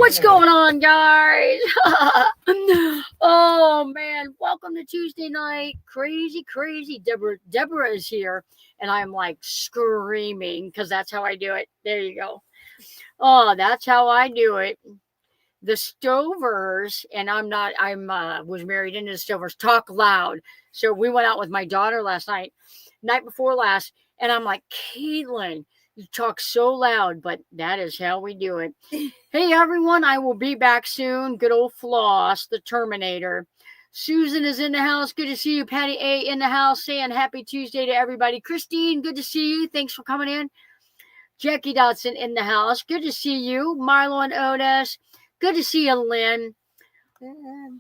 What's going on, guys? Oh man, welcome to Tuesday night. Crazy. Deborah is here, and I'm like screaming because that's how I do it. There you go. Oh, that's how I do it. The Stovers, and I'm was married into the Stovers, talk loud. So we went out with my daughter last night before last, and I'm like, Caitlin, you talk so loud, but that is how we do it. Hey everyone, I will be back soon. Good old Floss, the Terminator. Susan is in the house. Good to see you. Patty A in the house saying happy Tuesday to everybody. Christine, good to see you. Thanks for coming in. Jackie Dotson in the house. Good to see you. Marlo and Otis. Good to see you, Lynn.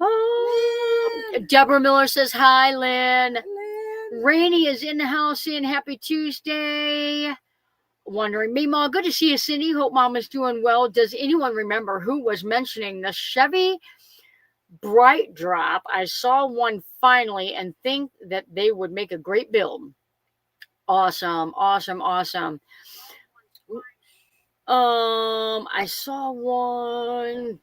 Oh, Deborah Miller says hi, Lynn. Rainey is in the house saying happy Tuesday. Wondering, Meemaw, good to see you, Cindy. Hope Mom is doing well. Does anyone remember who was mentioning the Chevy Bright Drop? I saw one finally and think that they would make a great build. Awesome. I saw one.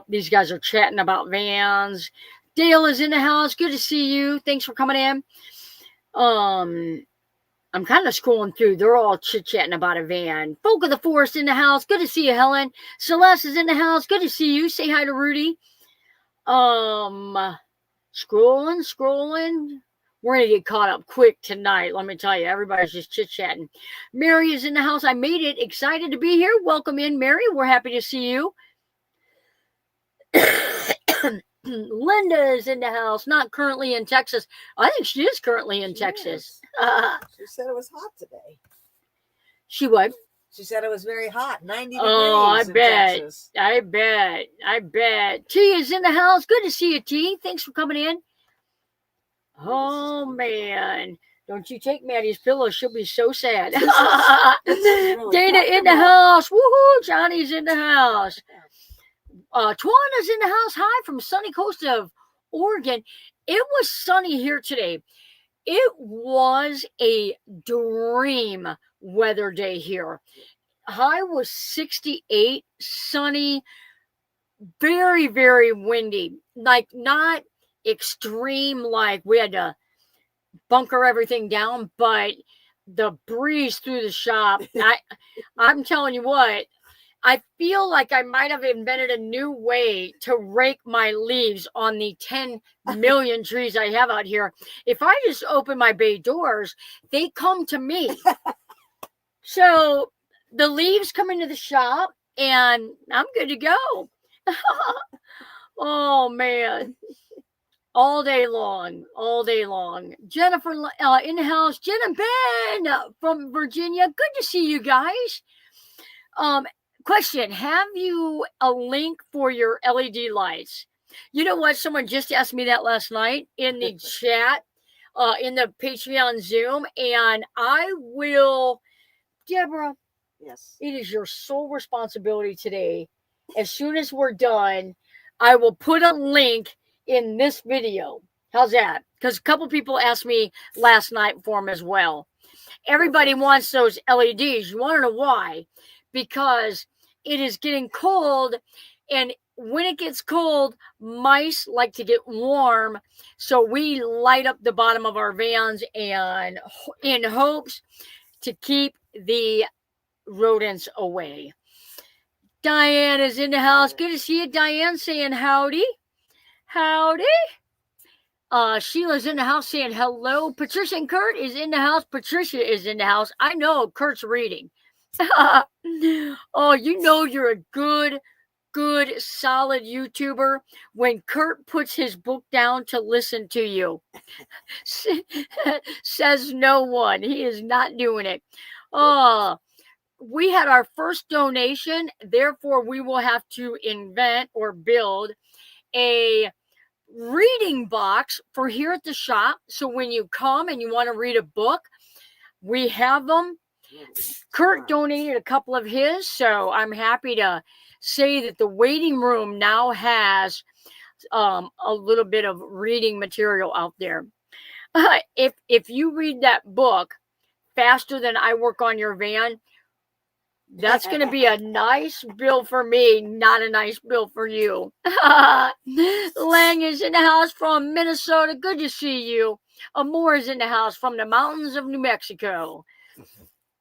These guys are chatting about vans. Dale is in the house. Good to see you. Thanks for coming in. I'm kind of scrolling through. They're all chit-chatting about a van. Folk of the Forest in the house. Good to see you, Helen. Celeste is in the house. Good to see you. Say hi to Rudy. Scrolling. We're going to get caught up quick tonight. Let me tell you, everybody's just chit-chatting. Mary is in the house. I made it. Excited to be here. Welcome in, Mary. We're happy to see you. Linda is in the house, not currently in Texas. I think she is currently in Texas. She said it was hot today. She what? She said it was very hot, 90 degrees. Oh, I bet. Texas. I bet. T is in the house. Good to see you, T. Thanks for coming in. Oh, man. Don't you take Maddie's pillow. She'll be so sad. Really Dana in the house. Woohoo. Johnny's in the house. Tawana's in the house. Hi from sunny coast of Oregon. It was sunny here today. It was a dream weather day here. High was 68, sunny, very, very windy. Like not extreme, like we had to bunker everything down, but the breeze through the shop. I'm telling you what, I feel like I might have invented a new way to rake my leaves on the 10 million trees I have out here. If I just open my bay doors, they come to me. So the leaves come into the shop and I'm good to go. Oh, man. All day long. Jennifer in the house. Jen and Ben from Virginia. Good to see you guys. Question, have you a link for your LED lights? You know what? Someone just asked me that last night in the chat, in the Patreon Zoom, and I will, Deborah, yes, it is your sole responsibility today. As soon as we're done, I will put a link in this video. How's that? Because a couple people asked me last night for them as well. Everybody wants those LEDs. You want to know why? Because it is getting cold, and when it gets cold, mice like to get warm. So we light up the bottom of our vans and in hopes to keep the rodents away. Diane is in the house. Good to see you, Diane, saying howdy. Sheila's in the house saying hello. Patricia and Kurt is in the house. Patricia is in the house. I know Kurt's reading. Oh, you know you're a good, solid YouTuber when Kurt puts his book down to listen to you. Says no one. He is not doing it. Oh, we had our first donation. Therefore, we will have to invent or build a reading box for here at the shop. So when you come and you want to read a book, we have them. Kurt donated a couple of his, so I'm happy to say that the waiting room now has a little bit of reading material out there. If you read that book faster than I work on your van, That's going to be a nice bill for me, not a nice bill for you. Lang is in the house from Minnesota. Good to see you. Amore is in the house from the mountains of New Mexico.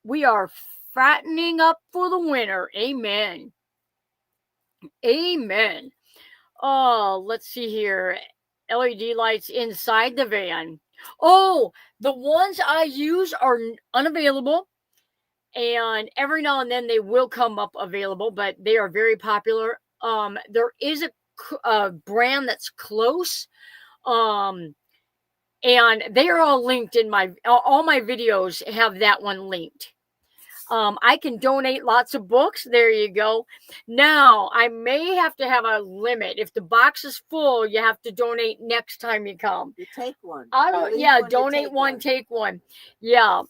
We are fattening up for the winter. Amen. Amen. Oh, let's see here. LED lights inside the van. Oh, the ones I use are unavailable. And every now and then they will come up available, but they are very popular. There is a brand that's close. And they are all linked in all my videos have that one linked. I can donate lots of books. There you go. Now, I may have to have a limit. If the box is full, you have to donate next time you come. You take one. Donate one, take one. Yeah.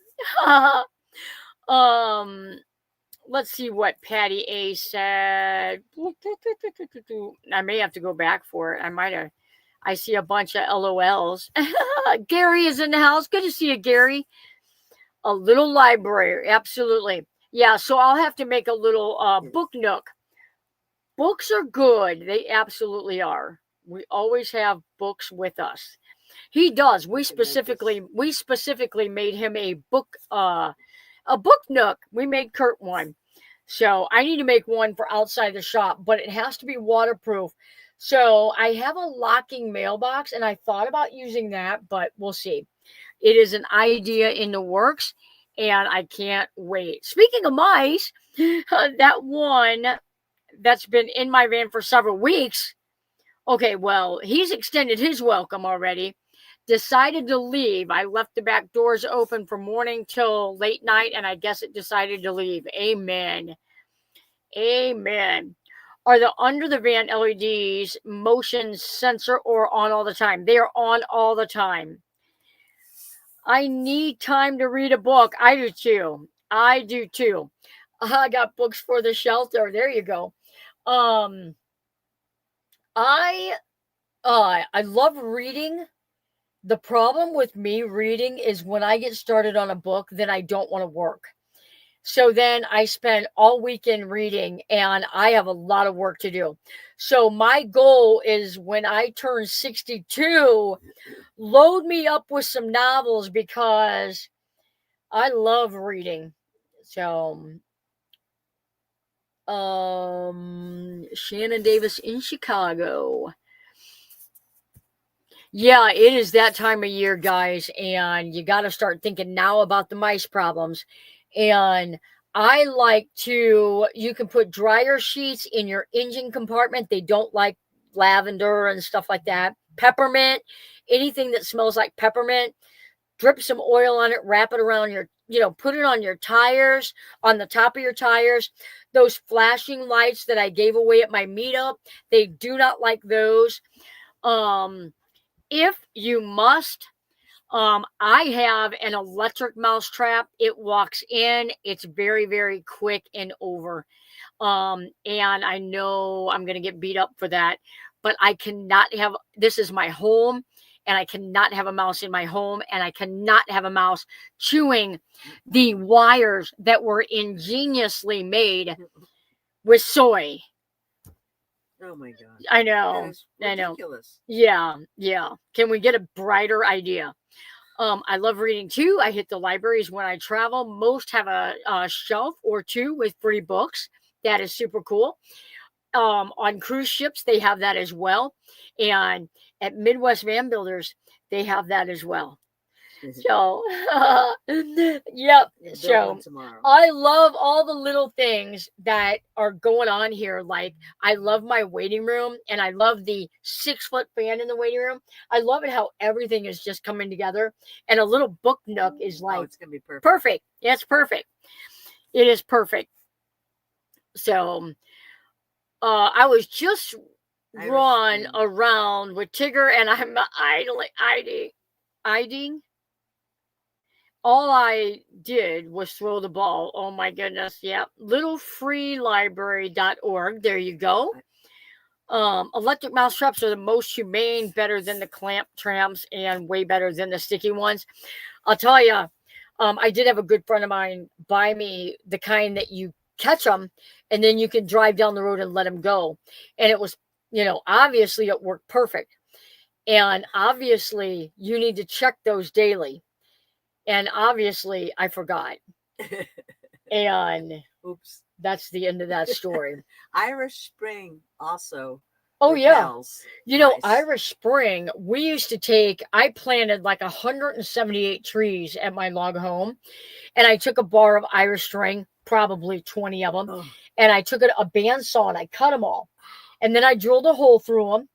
Let's see what Patty A said. I may have to go back for it. I see a bunch of LOLs. Gary is in the house. Good to see you, Gary. A little library, absolutely. Yeah, so I'll have to make a little book nook. Books are good. They absolutely are. We always have books with us. He does. We specifically made him a book nook. We made Kurt one. So I need to make one for outside the shop, but it has to be waterproof. So I have a locking mailbox, and I thought about using that, but we'll see. It is an idea in the works, and I can't wait. Speaking of mice, that one that's been in my van for several weeks. Okay, well, he's extended his welcome already. Decided to leave. I left the back doors open from morning till late night, and I guess it decided to leave. Amen. Amen. Are the under the van LEDs motion sensor or on all the time? They are on all the time. I need time to read a book. I do too. I got books for the shelter. There you go. I love reading. The problem with me reading is when I get started on a book, then I don't want to work. So then I spend all weekend reading, and I have a lot of work to do. So my goal is when I turn 62, load me up with some novels because I love reading. So, Shannon Davis in Chicago. Yeah, it is that time of year, guys, and you got to start thinking now about the mice problems. And I like you can put dryer sheets in your engine compartment. They don't like lavender and stuff like that. Peppermint, anything that smells like peppermint, drip some oil on it, wrap it around put it on your tires, on the top of your tires. Those flashing lights that I gave away at my meetup, they do not like those. If you must, I have an electric mouse trap. It walks in. It's very, very quick and over. And I know I'm going to get beat up for that, but I cannot have, this is my home, and I cannot have a mouse in my home, and I cannot have a mouse chewing the wires that were ingeniously made with soy. Oh my God. I know. That is ridiculous. Yeah. Can we get a brighter idea? I love reading too. I hit the libraries when I travel. Most have a shelf or two with free books. That is super cool. On cruise ships, they have that as well. And at Midwest Van Builders, they have that as well. So, yep. So I love all the little things that are going on here. Like, I love my waiting room, and I love the 6-foot fan in the waiting room. I love it how everything is just coming together. And a little book nook is like, it's going to be perfect. Perfect. It's perfect. It is perfect. So, I was just run around with Tigger, and I'm idling. All I did was throw the ball. Oh my goodness. Yeah. Littlefreelibrary.org. There you go. Electric mouse traps are the most humane, better than the clamp traps, and way better than the sticky ones. I'll tell you, I did have a good friend of mine buy me the kind that you catch them, and then you can drive down the road and let them go. And it was, obviously it worked perfect. And obviously you need to check those daily. And obviously I forgot. And Oops. that's the end of that story. Irish Spring also. Oh, yeah. repels Nice. mice. Irish Spring, I planted like 178 trees at my log home. And I took a bar of Irish Spring, probably 20 of them. Oh, And I took a bandsaw and I cut them all. And then I drilled a hole through them,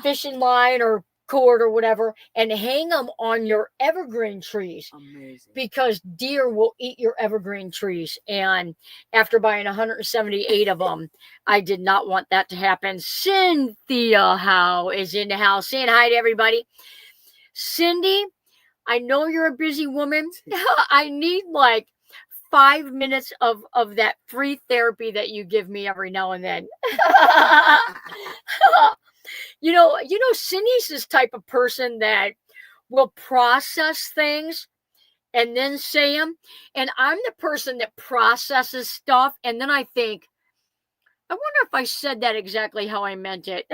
fishing line or cord or whatever, and hang them on your evergreen trees. amazing. Because deer will eat your evergreen trees. And after buying 178 of them, I did not want that to happen. Cynthia Howe is in the house saying hi to everybody. Cindy, I know you're a busy woman. I need like 5 minutes of that free therapy that you give me every now and then. Cindy's this type of person that will process things and then say them. And I'm the person that processes stuff. And then I think, I wonder if I said that exactly how I meant it.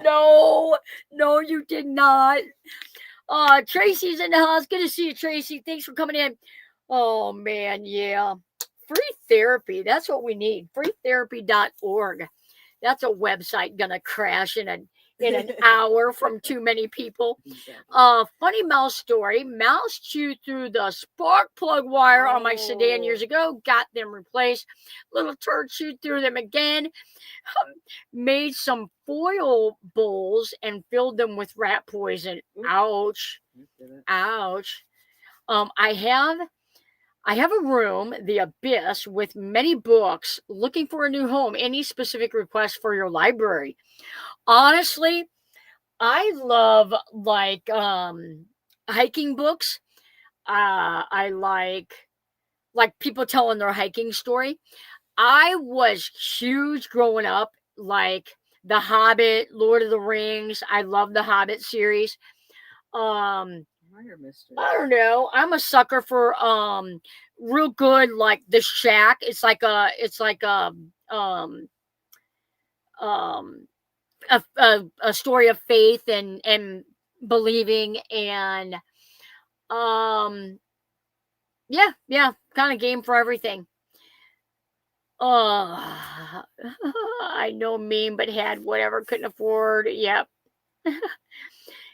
No, you did not. Tracy's in the house. Good to see you, Tracy. Thanks for coming in. Oh, man, yeah. Free therapy. That's what we need. freetherapy.org. That's a website gonna crash in an hour from too many people. Exactly. Funny mouse story. Mouse chewed through the spark plug wire on my sedan years ago. Got them replaced. Little turd chewed through them again. Made some foil bowls and filled them with rat poison. Ouch. Ouch. I have a room, the Abyss, with many books, looking for a new home. Any specific requests for your library? Honestly, I love like hiking books. I like people telling their hiking story. I was huge growing up, like The Hobbit, Lord of the Rings. I love the Hobbit series. Murder mystery. I don't know. I'm a sucker for real good like The Shack. It's like a story of faith and believing and yeah, kind of game for everything. I know meme but had whatever, couldn't afford. Yep.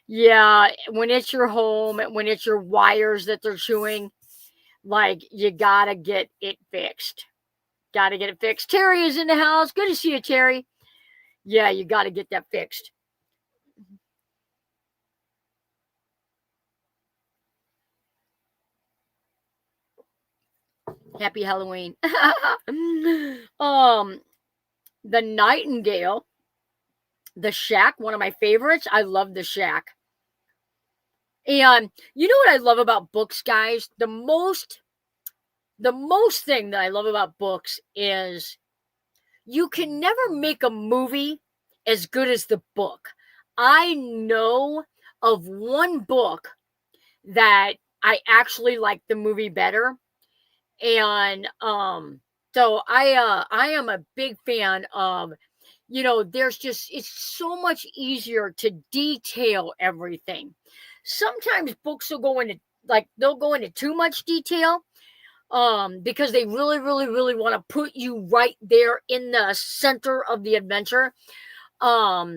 Yeah, when it's your home, when it's your wires that they're chewing, like you gotta get it fixed. Gotta get it fixed. Terry is in the house. Good to see you, Terry. Yeah, you gotta get that fixed. Happy Halloween. The Nightingale, The Shack, one of my favorites. I love The Shack. And you know what I love about books, guys? The most thing that I love about books is you can never make a movie as good as the book. I know of one book that I actually like the movie better. And so I am a big fan of, it's so much easier to detail everything. Sometimes books will go into they'll go into too much detail because they really, really, really want to put you right there in the center of the adventure. But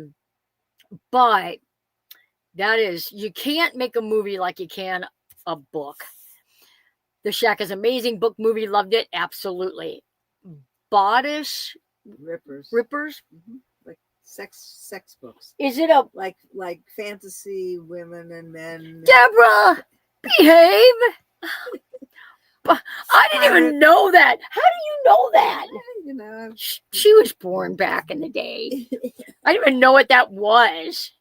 you can't make a movie like you can a book. The Shack is amazing. Book, movie, loved it. Absolutely. Bodice Rippers. Mm-hmm. Like sex books. Is it a like fantasy women and men? Deborah, behave. I didn't even know that. How do you know that? You know, she was born back in the day. I didn't even know what that was.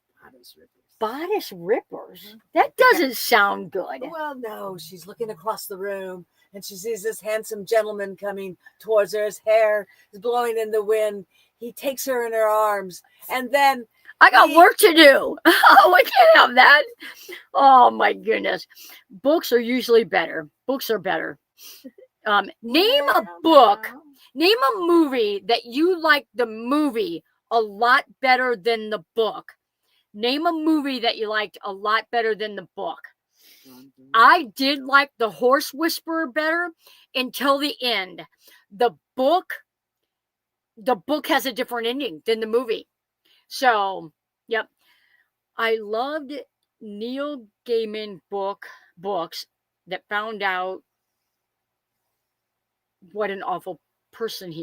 Bodice Rippers. That doesn't sound good. Well, no, she's looking across the room and she sees this handsome gentleman coming towards her. His hair is blowing in the wind. He takes her in her arms and then I got work to do. Oh, I can't have that. Oh my goodness. Books are usually better. Books are better. Name a book. Name a movie that you like the movie a lot better than the book. Name a movie that you liked a lot better than the book. I did like The Horse Whisperer better until the end. The book has a different ending than the movie. So, yep. I loved Neil Gaiman books that found out what an awful person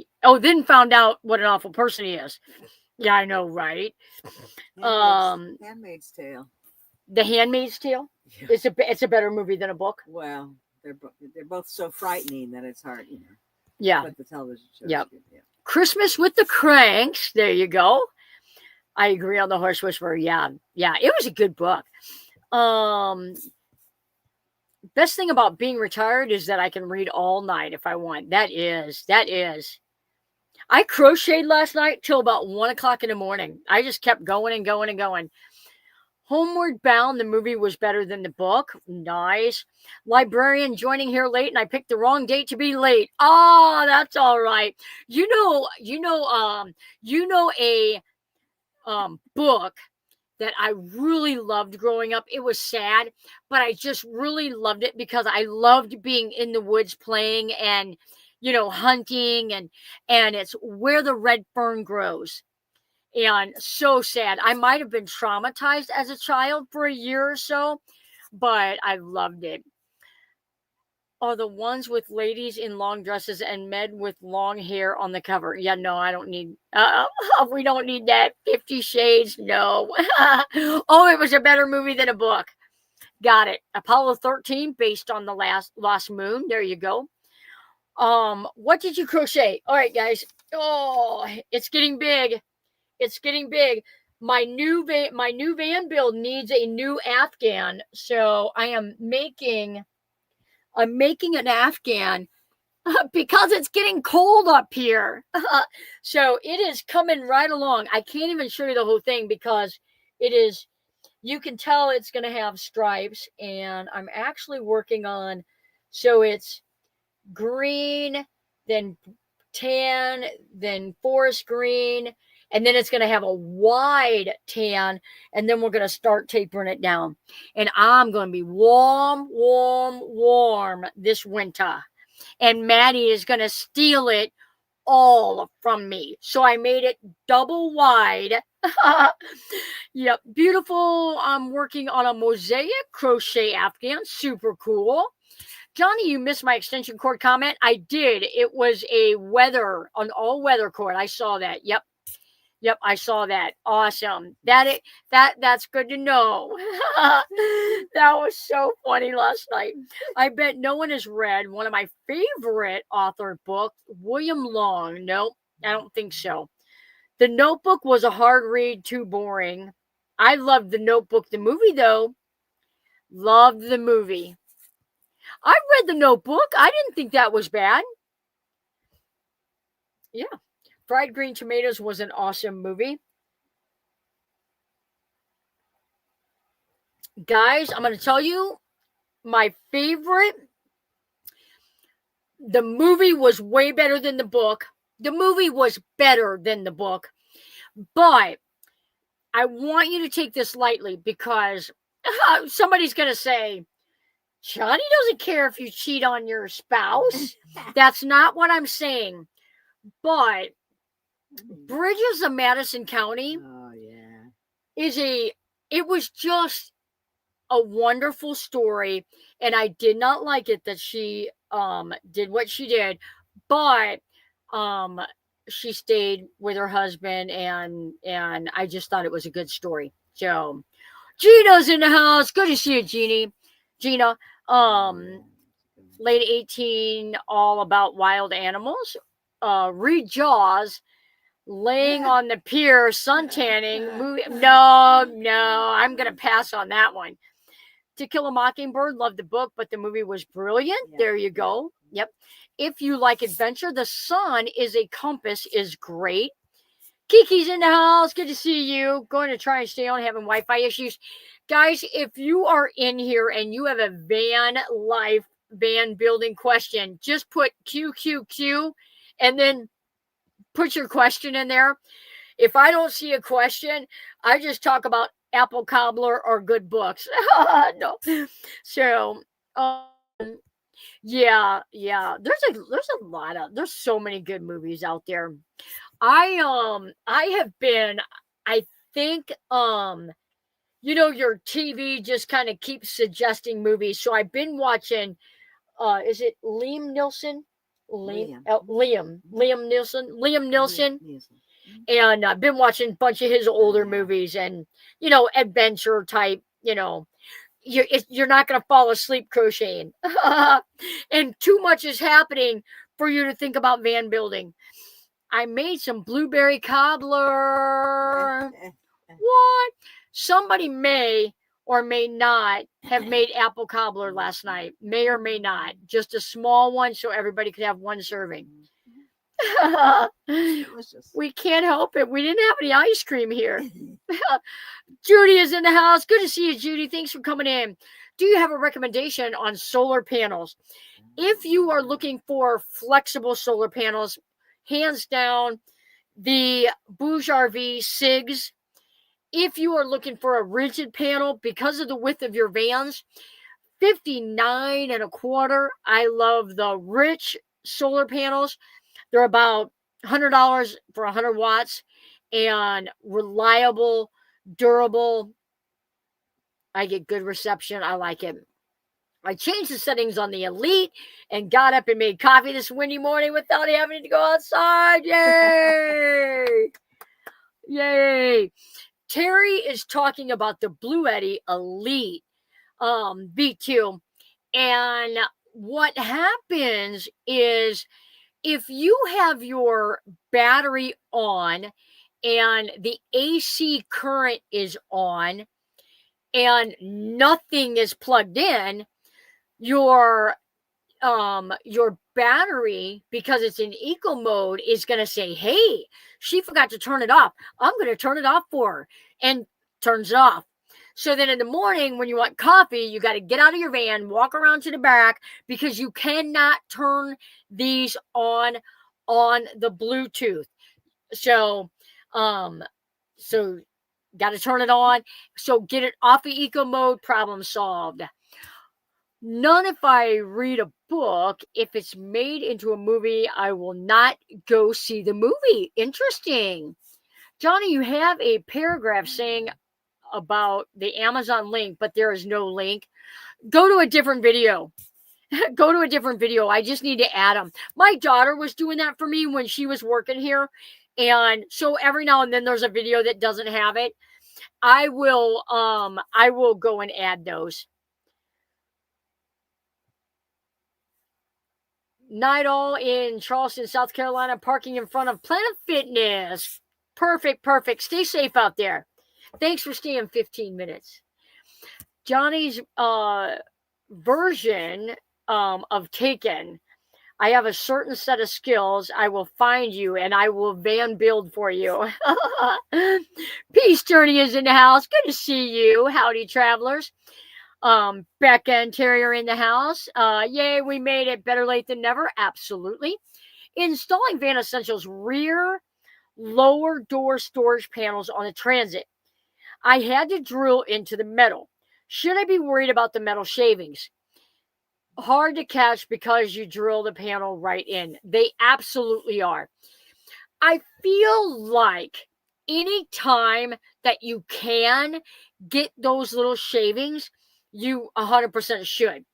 then found out what an awful person he is. Yeah, I know, right? Handmaid's Tale. The Handmaid's Tale. Yeah. It's a better movie than a book. Well, they're both so frightening that it's hard, Yeah. But the television show. Yep. Yeah. Christmas with the Cranks. There you go. I agree on The Horse Whisperer. Yeah. It was a good book. Best thing about being retired is that I can read all night if I want. That is. I crocheted last night till about 1:00 in the morning. I just kept going and going and going. Homeward Bound, the movie was better than the book. Nice. Librarian joining here late, and I picked the wrong date to be late. Oh, that's all right. You know a book that I really loved growing up. It was sad, but I just really loved it because I loved being in the woods playing and hunting, and it's Where the Red Fern Grows. And so sad. I might have been traumatized as a child for a year or so, but I loved it. Are the ones with ladies in long dresses and men with long hair on the cover? Yeah, no, I don't need. We don't need that. 50 Shades, no. Oh, it was a better movie than a book. Got it. Apollo 13, based on the Lost Moon. There you go. What did you crochet? All right, guys. Oh, it's getting big. It's getting big. My new van build needs a new Afghan, so I'm making an Afghan because it's getting cold up here. So it is coming right along. I can't even show you the whole thing because it is. You can tell it's going to have stripes, and I'm actually working on. So it's green, then tan, then forest green. And then it's going to have a wide tan, and then we're going to start tapering it down. And I'm going to be warm this winter. And Maddie is going to steal it all from me. So I made it double wide. Yep, beautiful. I'm working on a mosaic crochet Afghan. Super cool. Johnny, you missed my extension cord comment. I did. It was an all-weather cord. I saw that. Yep, I saw that. Awesome. That's good to know. That was so funny last night. I bet no one has read one of my favorite author books, William Long. Nope, I don't think so. The Notebook was a hard read, too boring. I loved The Notebook, the movie, though. Loved the movie. I read The Notebook. I didn't think that was bad. Yeah. Fried Green Tomatoes was an awesome movie. Guys, I'm going to tell you my favorite. The movie was way better than the book. The movie was better than the book. But I want you to take this lightly because somebody's going to say, Johnny doesn't care if you cheat on your spouse. That's not what I'm saying. But Bridges of Madison County it was just a wonderful story, and I did not like it that she did what she did, but she stayed with her husband, and I just thought it was a good story. So Gina's in the house. Good to see you, Gina. Late 18, all about wild animals. Read Jaws. Laying on the pier, suntanning, movie. No, I'm going to pass on that one. To Kill a Mockingbird, loved the book, but the movie was brilliant. Yeah. There you go. Yep. If you like adventure, The Sun is a Compass is great. Kiki's in the house. Good to see you. Going to try and stay on, having Wi-Fi issues. Guys, if you are in here and you have a van life van building question, just put QQQ and then put your question in there. If I don't see a question, I just talk about apple cobbler or good books. No. So, yeah. There's so many good movies out there. I think your TV just kind of keeps suggesting movies. So I've been watching is it Liam Neeson? Liam Neeson. And I've been watching a bunch of his older movies and, adventure type, you're not going to fall asleep crocheting. And too much is happening for you to think about van building. I made some blueberry cobbler. What? Somebody may or may not have made apple cobbler last night. May or may not. Just a small one so everybody could have one serving. Delicious. We can't help it. We didn't have any ice cream here. Judy is in the house. Good to see you, Judy. Thanks for coming in. Do you have a recommendation on solar panels? If you are looking for flexible solar panels, hands down, the Bouge RV SIGs. If you are looking for a rigid panel because of the width of your vans, 59 and a quarter. I love the Rich solar panels. They're about $100 for 100 watts and reliable, durable. I get good reception. I like it. I changed the settings on the Elite and got up and made coffee this windy morning without having to go outside. Yay! Yay! Terry is talking about the Bluetti Elite V2. And what happens is if you have your battery on and the AC current is on and nothing is plugged in, your battery, because it's in eco mode, is going to say, hey, she forgot to turn it off. I'm going to turn it off for her, and turns it off. So then in the morning when you want coffee, you got to get out of your van, walk around to the back, because you cannot turn these on the Bluetooth. So got to turn it on. So get it off the eco mode, problem solved. None if I read a book. If it's made into a movie, I will not go see the movie. Interesting. Johnny, you have a paragraph saying about the Amazon link, but there is no link. Go to a different video. Go to a different video. I just need to add them. My daughter was doing that for me when she was working here. And so every now and then there's a video that doesn't have it. I will go and add those. Night-all in Charleston, South Carolina, parking in front of Planet Fitness. Perfect. Stay safe out there. Thanks for staying 15 minutes. Johnny's version of Taken. I have a certain set of skills. I will find you and I will van build for you. Peace Journey is in the house. Good to see you. Howdy, travelers. Becca and Terry are in the house. Yay, we made it. Better late than never. Absolutely. Installing Van Essentials rear lower door storage panels on the Transit. I had to drill into the metal. Should I be worried about the metal shavings? Hard to catch because you drill the panel right in. They absolutely are. I feel like any time that you can get those little shavings, you 100% should.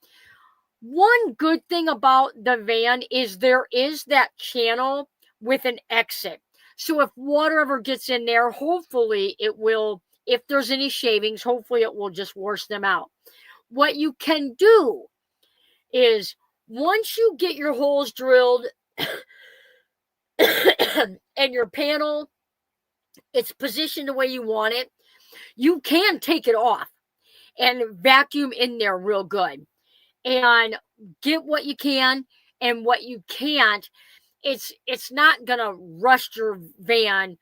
One good thing about the van is there is that channel with an exit. So if water ever gets in there, hopefully it will, if there's any shavings, hopefully it will just wash them out. What you can do is once you get your holes drilled and your panel, it's positioned the way you want it, you can take it off and vacuum in there real good and get what you can, and what you can't, it's not gonna rust your van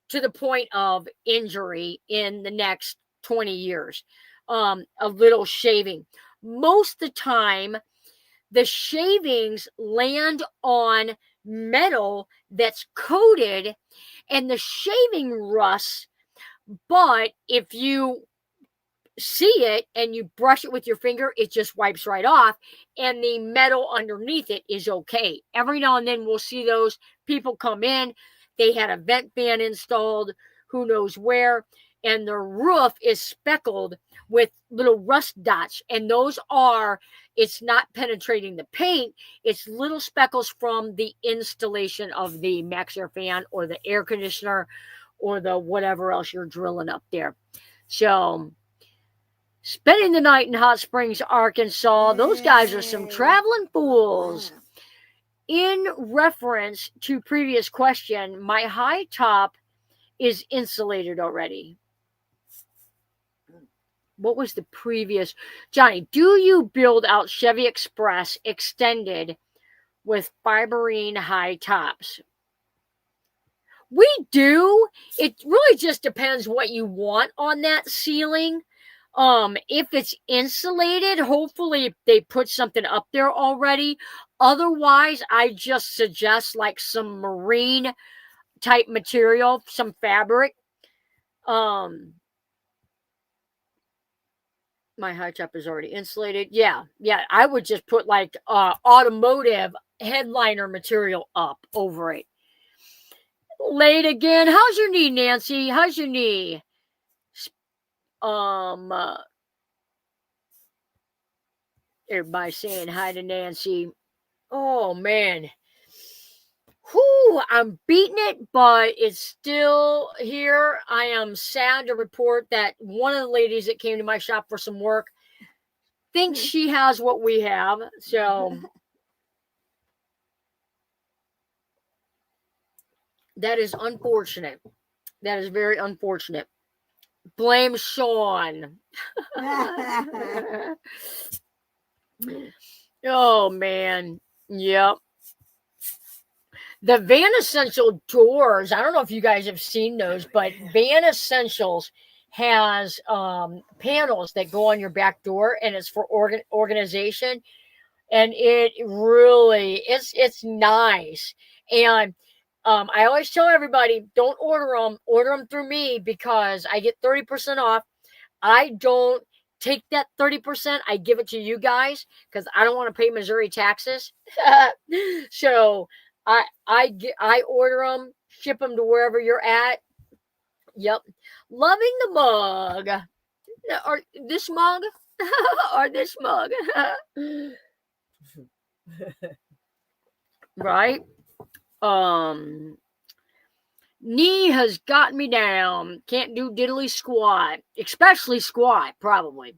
to the point of injury in the next 20 years. A little shaving. Most of the time, the shavings land on metal that's coated and the shaving rusts. But if you see it and you brush it with your finger, it just wipes right off, and the metal underneath it is okay. Every now and then we'll see those people come in, they had a vent fan installed, who knows where, and the roof is speckled with little rust dots, and those are, it's not penetrating the paint, it's little speckles from the installation of the Maxxair fan or the air conditioner or the whatever else you're drilling up there. So spending the night in Hot Springs, Arkansas, those guys are some traveling fools. In reference to previous question, my high top is insulated already. What was the previous? Johnny, do you build out Chevy Express extended with fiberine high tops? We do. It really just depends what you want on that ceiling. If it's insulated, hopefully they put something up there already. Otherwise, I just suggest like some marine type material, some fabric. My high top is already insulated. Yeah. I would just put like automotive headliner material up over it. Late again. How's your knee, Nancy? How's your knee? Everybody saying hi to Nancy. Oh man. Whew, I'm beating it, but it's still here. I am sad to report that one of the ladies that came to my shop for some work thinks she has what we have. So that is unfortunate. That is very unfortunate. Blame Sean. Oh man. Yep. The Van Essential doors, I don't know if you guys have seen those, but Van Essentials has panels that go on your back door, and it's for organization, and it really it's nice. And I always tell everybody, don't order them through me, because I get 30% off. I don't take that 30%, I give it to you guys because I don't want to pay Missouri taxes. So I order them, ship them to wherever you're at. Yep. Loving the mug. Or this mug. Or this mug. Right? Knee has got me down. Can't do diddly squat. Especially squat, probably.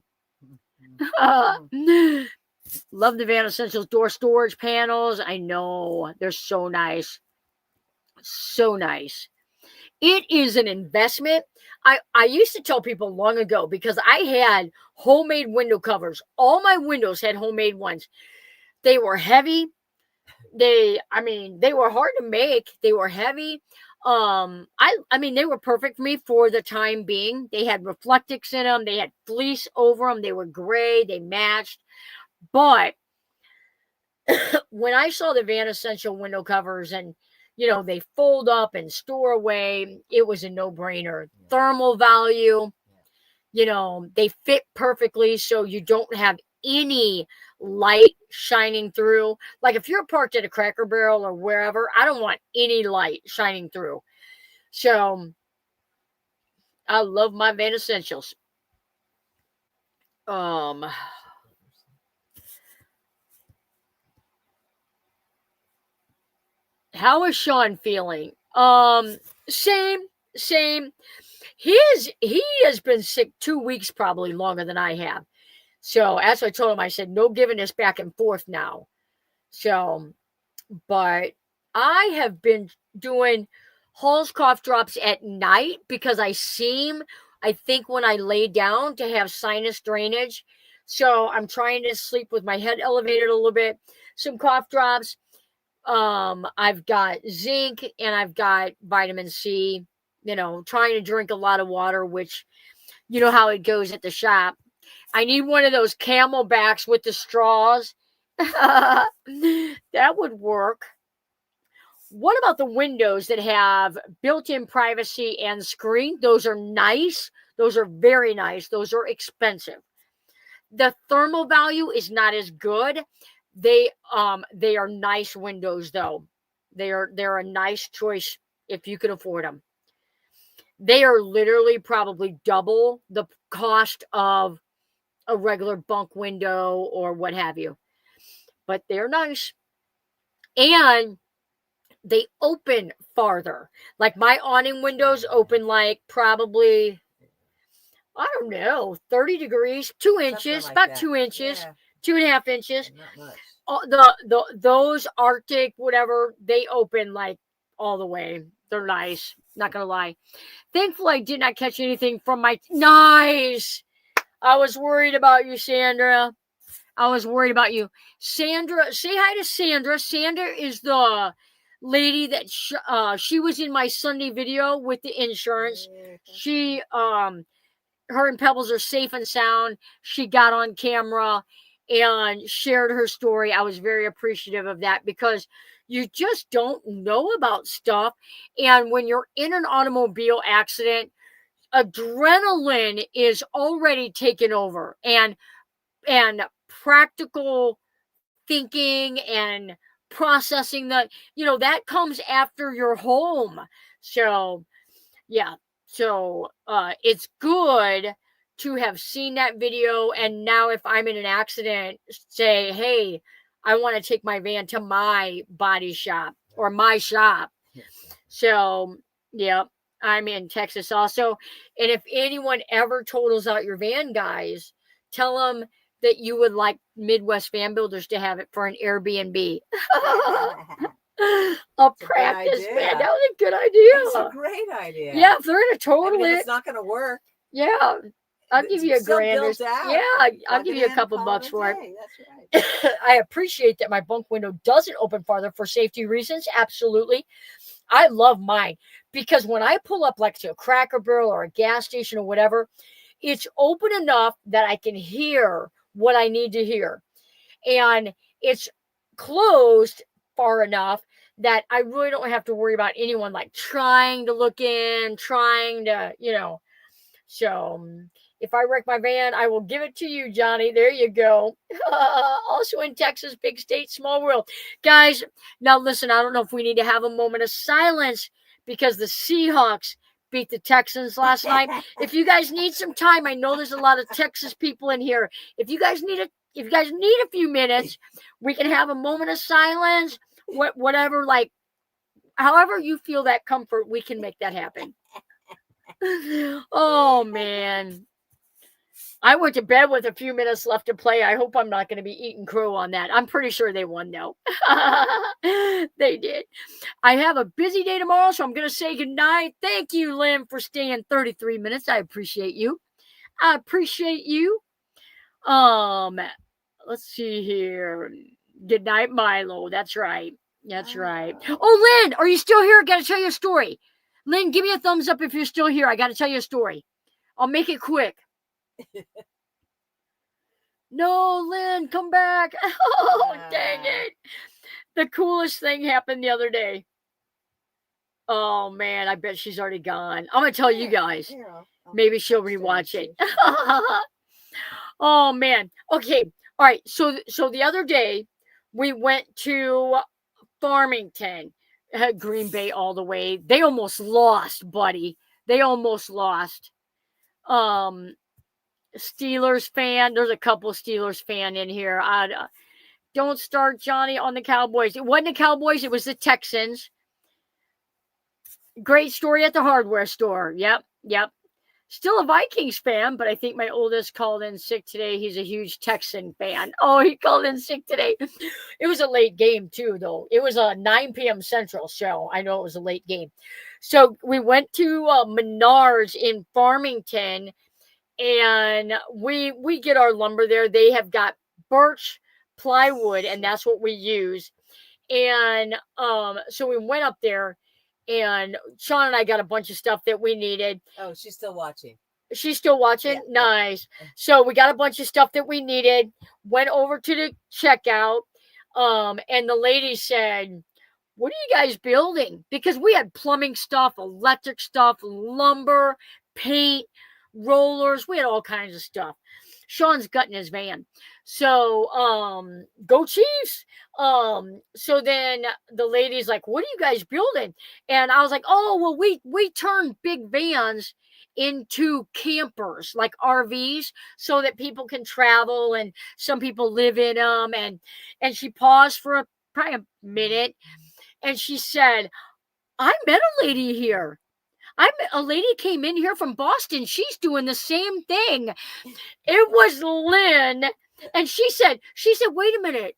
Love the Van Essentials door storage panels. I know. They're so nice. So nice. It is an investment. I used to tell people long ago, because I had homemade window covers. All my windows had homemade ones. They were heavy. They were hard to make. They were heavy. I mean, they were perfect for me for the time being. They had Reflectix in them. They had fleece over them. They were gray. They matched. But when I saw the Van Essential window covers, and they fold up and store away, it was a no-brainer. Yeah. Thermal value, they fit perfectly, so you don't have any light shining through. Like if you're parked at a Cracker Barrel or wherever, I don't want any light shining through. So I love my Van Essentials. How is Sean feeling? Same. He has been sick 2 weeks, probably longer than I have. So as I told him, I said, no giving this back and forth now. So, but I have been doing Hall's cough drops at night, because I think when I lay down, to have sinus drainage. So I'm trying to sleep with my head elevated a little bit. Some cough drops. I've got zinc and I've got vitamin C, trying to drink a lot of water, which how it goes at the shop. I need one of those Camelbacks with the straws. That would work. What about the windows that have built-in privacy and screen? Those are nice. Those are very nice. Those are expensive. The thermal value is not as good. They are nice windows though. They're a nice choice if you can afford them. They are literally probably double the cost of a regular bunk window or what have you. But they're nice. And they open farther. Like my awning windows open like probably, I don't know, 30 degrees, 2 inches, Something like about that. 2 inches, Yeah, 2.5 inches. not much. Those Arctic, whatever, they open like all the way. They're nice. Not gonna lie. Thankfully, I did not catch anything from my nice. I was worried about you, Sandra. I was worried about you. Sandra, say hi to Sandra. Sandra is the lady that she was in my Sunday video with the insurance. She her and Pebbles are safe and sound. She got on camera and shared her story. I was very appreciative of that because you just don't know about stuff. And when you're in an automobile accident, adrenaline is already taken over, and practical thinking and processing that comes after you're home. So yeah, so it's good to have seen that video, and now if I'm in an accident, say, hey, I want to take my van to my body shop or my shop. So yeah, I'm in Texas also. And if anyone ever totals out your van, guys, tell them that you would like Midwest Van Builders to have it for an Airbnb. A practice van. That was a good idea. It's a great idea. Yeah, if they're going to total if it. it's not going to work. Yeah. I'll give you a grand. Yeah, I'll give you a couple bucks for it. That's right. I appreciate that my bunk window doesn't open farther for safety reasons. Absolutely. I love mine because when I pull up like to a Cracker Barrel or a gas station or whatever, it's open enough that I can hear what I need to hear. And it's closed far enough that I really don't have to worry about anyone like trying to look in, trying to, So if I wreck my van, I will give it to you, Johnny. There you go. Also in Texas, big state, small world. Guys, now listen, I don't know if we need to have a moment of silence because the Seahawks beat the Texans last night. If you guys need some time, I know there's a lot of Texas people in here. If you guys need a few minutes, we can have a moment of silence. Whatever, like, however you feel that comfort, we can make that happen. Oh man, I went to bed with a few minutes left to play. I hope I'm not going to be eating crow on that. I'm pretty sure they won though. They did. I have a busy day tomorrow, so I'm going to say goodnight. Thank you, Lynn, for staying 33 minutes. I appreciate you. Let's see here. Good night, Milo. That's right. Oh, Lynn, are you still here? I got to tell you a story. Lynn, give me a thumbs up if you're still here. I got to tell you a story. I'll make it quick. No, Lynn, come back. Oh, dang it. The coolest thing happened the other day. Oh, man, I bet she's already gone. I'm going to tell you guys. Maybe she'll rewatch it. Oh, man. Okay. All right. So the other day, we went to Farmington, Green Bay all the way. They almost lost, buddy. They almost lost. Steelers fan. There's a couple Steelers fan in here. Don't start Johnny on the Cowboys. It wasn't the Cowboys. It was the Texans. Great story at the hardware store. Yep. Still a Vikings fan, but I think my oldest called in sick today. He's a huge Texan fan. Oh, he called in sick today. It was a late game too, though. It was a 9 p.m. Central show. I know it was a late game. So we went to Menards in Farmington, and we get our lumber there. They have got birch plywood, and that's what we use. And so we went up there. And Sean and I got a bunch of stuff that we needed. Oh, she's still watching. She's still watching? Yeah. Nice. So we got a bunch of stuff that we needed. Went over to the checkout. And the lady said, "What are you guys building?" Because we had plumbing stuff, electric stuff, lumber, paint, rollers. We had all kinds of stuff. Sean's gutting his van. So, go Chiefs. So then the lady's like, "What are you guys building?" And I was like, "Oh, well, we turn big vans into campers, like RVs, so that people can travel and some people live in them." And she paused for probably a minute, and she said, "I met a lady here. A lady came in here from Boston. She's doing the same thing." It was Lynn. And she said, "Wait a minute.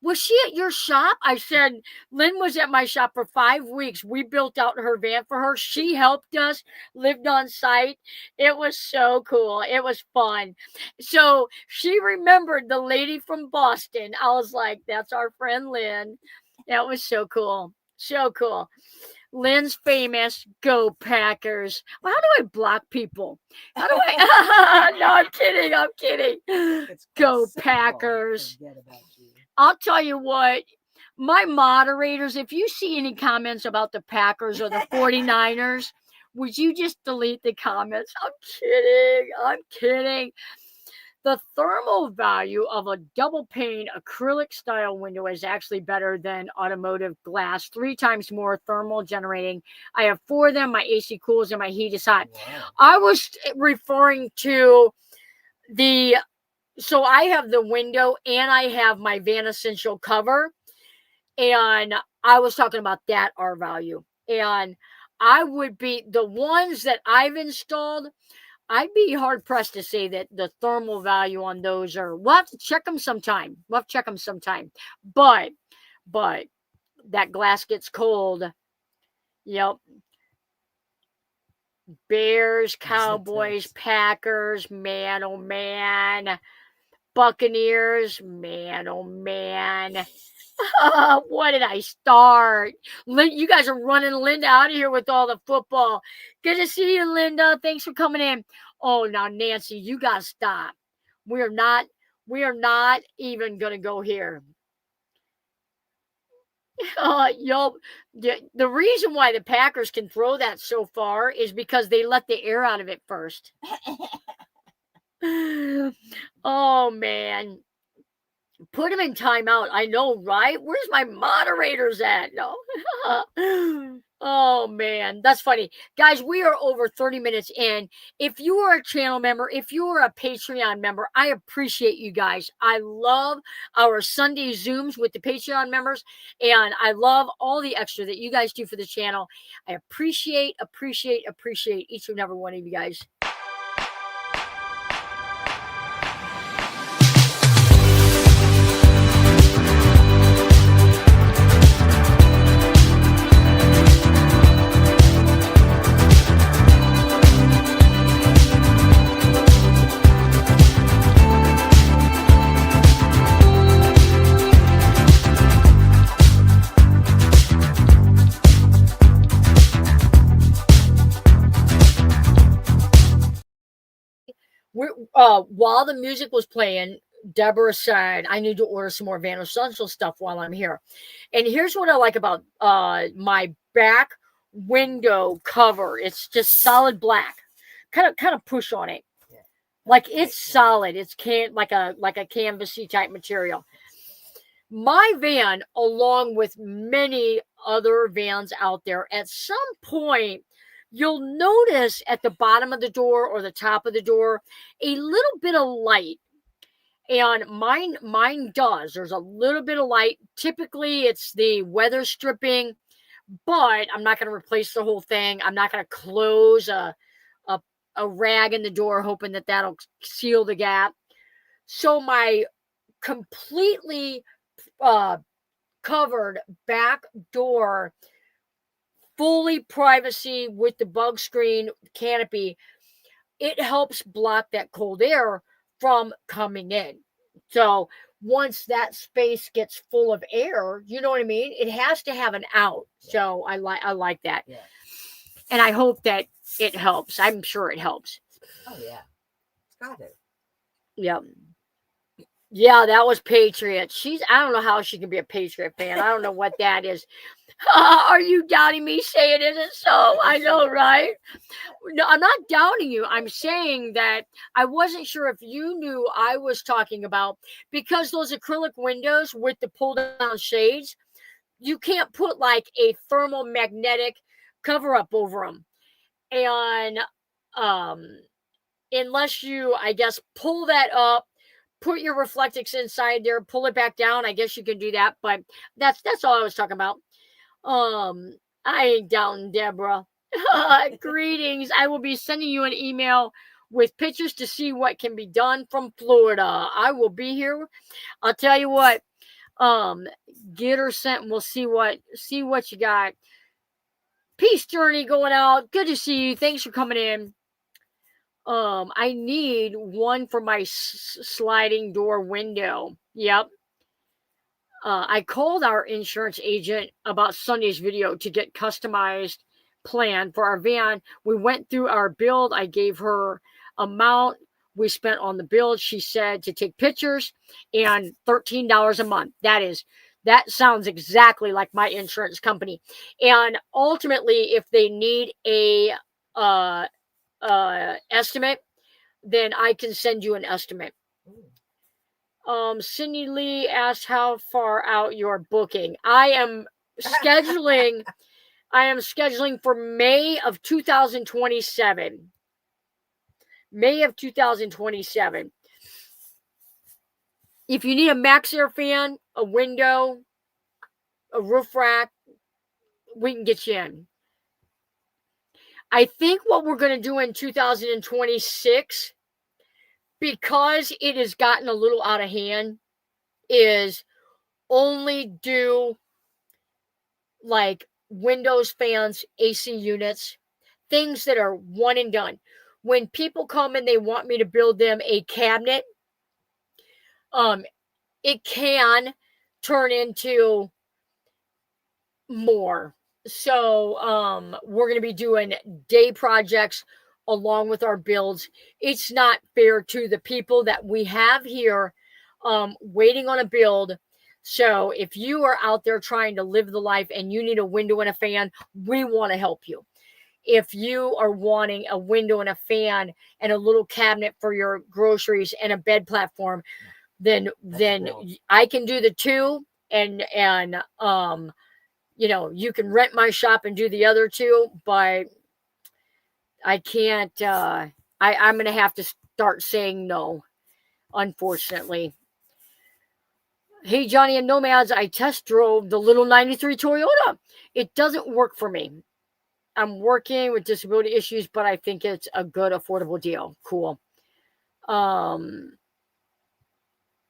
Was she at your shop?" I said, "Lynn was at my shop for 5 weeks. We built out her van for her. She helped us, lived on site. It was so cool. It was fun." So she remembered the lady from Boston. I was like, "That's our friend Lynn." That was so cool. So cool. Lynn's famous. Go Packers. Well, how do I block people? How do I? No, I'm kidding. I'm kidding. It's Go simple. Packers. Forget about you. I'll tell you what, my moderators, if you see any comments about the Packers or the 49ers, would you just delete the comments? I'm kidding. I'm kidding. The thermal value of a double pane acrylic style window is actually better than automotive glass, 3 times more thermal generating. I have 4 of them. My AC cools and my heat is hot. Wow. I was referring to so I have the window and I have my Van Essential cover. And I was talking about that R value. And I would be the ones that I've installed, I'd be hard pressed to say that the thermal value on those we'll have to check them sometime. But that glass gets cold. Yep. Bears, Cowboys, Packers, man, oh man. Buccaneers, man, oh man. What did I start? You guys are running Linda out of here with all the football. Good to see you, Linda. Thanks for coming in. Oh, now Nancy, you gotta stop. We are not even gonna go here. The reason why the Packers can throw that so far is because they let the air out of it first. Oh man. Put him in timeout. I know, right? Where's my moderators at? No. Oh man, that's funny. Guys, we are over 30 minutes in. If you are a channel member, if you are a Patreon member, I appreciate you guys. I love our Sunday Zooms with the Patreon members, and I love all the extra that you guys do for the channel. I appreciate each and every one of you guys. While the music was playing, Deborah said, "I need to order some more Van Essential stuff while I'm here." And here's what I like about my back window cover. It's just solid black. Kind of push on it. Yeah. Like it's solid. It's like a canvasy type material. My van, along with many other vans out there, at some point you'll notice at the bottom of the door or the top of the door a little bit of light. And mine does. There's a little bit of light. Typically it's the weather stripping, but I'm not going to replace the whole thing. I'm not going to close a rag in the door hoping that that'll seal the gap. So my completely covered back door, fully privacy with the bug screen canopy, it helps block that cold air from coming in. So once that space gets full of air, you know what I mean? It has to have an out. Yeah. So I like that. Yeah. And I hope that it helps. I'm sure it helps. Oh yeah. It's got it. Yeah. Yeah, that was Patriots. I don't know how she can be a Patriot fan. I don't know what that is. Are you doubting me saying it isn't so? I know, right? No, I'm not doubting you. I'm saying that I wasn't sure if you knew I was talking about, because those acrylic windows with the pull down shades, you can't put like a thermal magnetic cover up over them. And um, unless you, I guess, pull that up, put your Reflectix inside there, pull it back down, I guess you can do that. But that's all I was talking about. I ain't doubting Deborah. Greetings. I will be sending you an email with pictures to see what can be done from Florida. I will be here. I'll tell you what. Get her sent and we'll see what you got. Peace Journey going out. Good to see you. Thanks for coming in. I need one for my sliding door window. Yep. I called our insurance agent about Sunday's video to get customized plan for our van. We went through our build. I gave her amount we spent on the build. She said to take pictures and $13 a month. That sounds exactly like my insurance company. And ultimately, if they need a estimate, then I can send you an estimate. Cindy Lee asked how far out you're booking. I am scheduling for May of 2027. May of 2027. If you need a Maxxair fan, a window, a roof rack, we can get you in. I think what we're going to do in 2026, because it has gotten a little out of hand, is only do like windows, fans, AC units, things that are one and done. When people come and they want me to build them a cabinet, it can turn into more. So we're going to be doing day projects along with our builds. It's not fair to the people that we have here waiting on a build. So if you are out there trying to live the life and you need a window and a fan, we want to help you. If you are wanting a window and a fan and a little cabinet for your groceries and a bed platform, then I can do the two, and you can rent my shop and do the other two, but I can't. I'm going to have to start saying no, unfortunately. Hey, Johnny and Nomads, I test drove the little 93 Toyota. It doesn't work for me. I'm working with disability issues, but I think it's a good, affordable deal. Cool.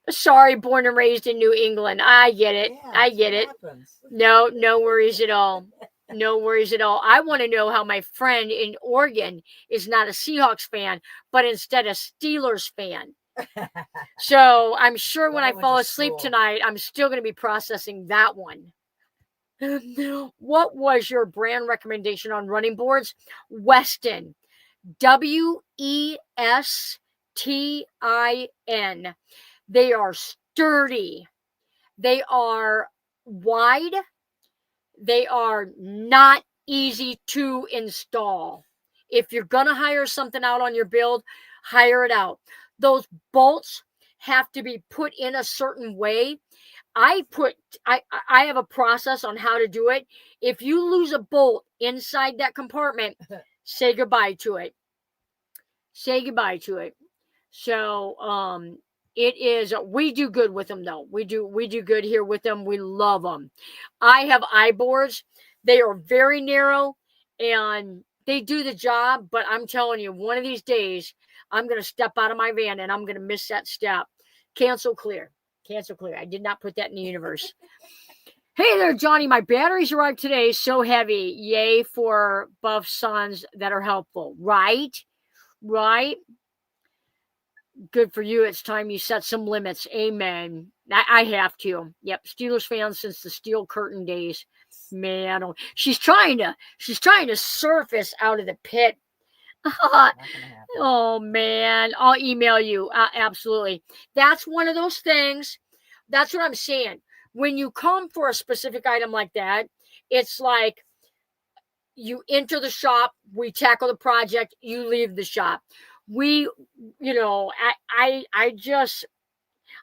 Sorry, born and raised in New England. I get it. Yeah, I get it. Happens. No worries at all. No worries at all. I want to know how my friend in Oregon is not a Seahawks fan, but instead a Steelers fan. So I'm sure when I fall asleep tonight, I'm still going to be processing that one. What was your brand recommendation on running boards? Westin. WESTIN. They are sturdy. They are wide. They are not easy to install. If you're going to hire something out on your build, hire it out. Those bolts have to be put in a certain way. I have a process on how to do it. If you lose a bolt inside that compartment, say goodbye to it. Say goodbye to it. So, it is, we do good with them though. We do good here with them. We love them. I have eye boards. They are very narrow and they do the job, but I'm telling you, one of these days, I'm going to step out of my van and I'm going to miss that step. Cancel clear. I did not put that in the universe. Hey there, Johnny. My batteries arrived today. So heavy. Yay for buff sons that are helpful. Right? Good for you. It's time you set some limits. Amen. I have to. Yep. Steelers fan since the Steel Curtain days. Man, she's trying to surface out of the pit. Oh man, I'll email you. Absolutely. That's one of those things. That's what I'm saying. When you come for a specific item like that, it's like you enter the shop, we tackle the project, you leave the shop. We, I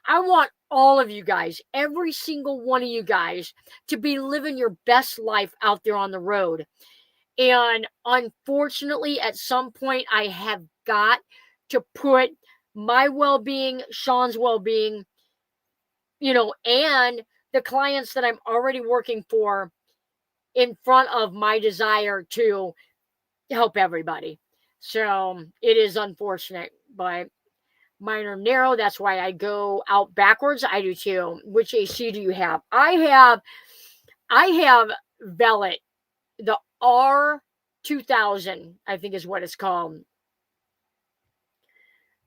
want all of you guys, every single one of you guys, to be living your best life out there on the road. And unfortunately, at some point, I have got to put my well-being, Sean's well-being, and the clients that I'm already working for in front of my desire to help everybody. So it is unfortunate, but mine are narrow. That's why I go out backwards. I do too. Which AC do you have? I have Velvet, the R2000, I think is what it's called.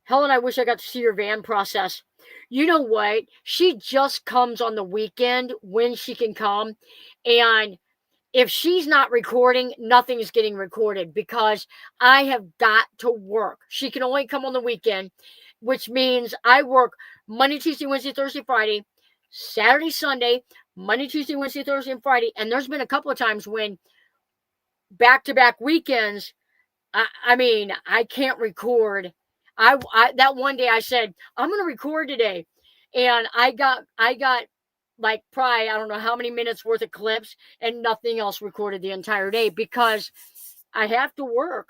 Helen, I wish I got to see your van process. You know what? She just comes on the weekend when she can come. And if she's not recording, nothing's getting recorded because I have got to work. She can only come on the weekend, which means I work Monday, Tuesday, Wednesday, Thursday, Friday, Saturday, Sunday, Monday, Tuesday, Wednesday, Thursday, and Friday. And there's been a couple of times when back-to-back weekends, I can't record. I that one day I said, I'm going to record today. And I got like probably, I don't know how many minutes worth of clips and nothing else recorded the entire day because I have to work.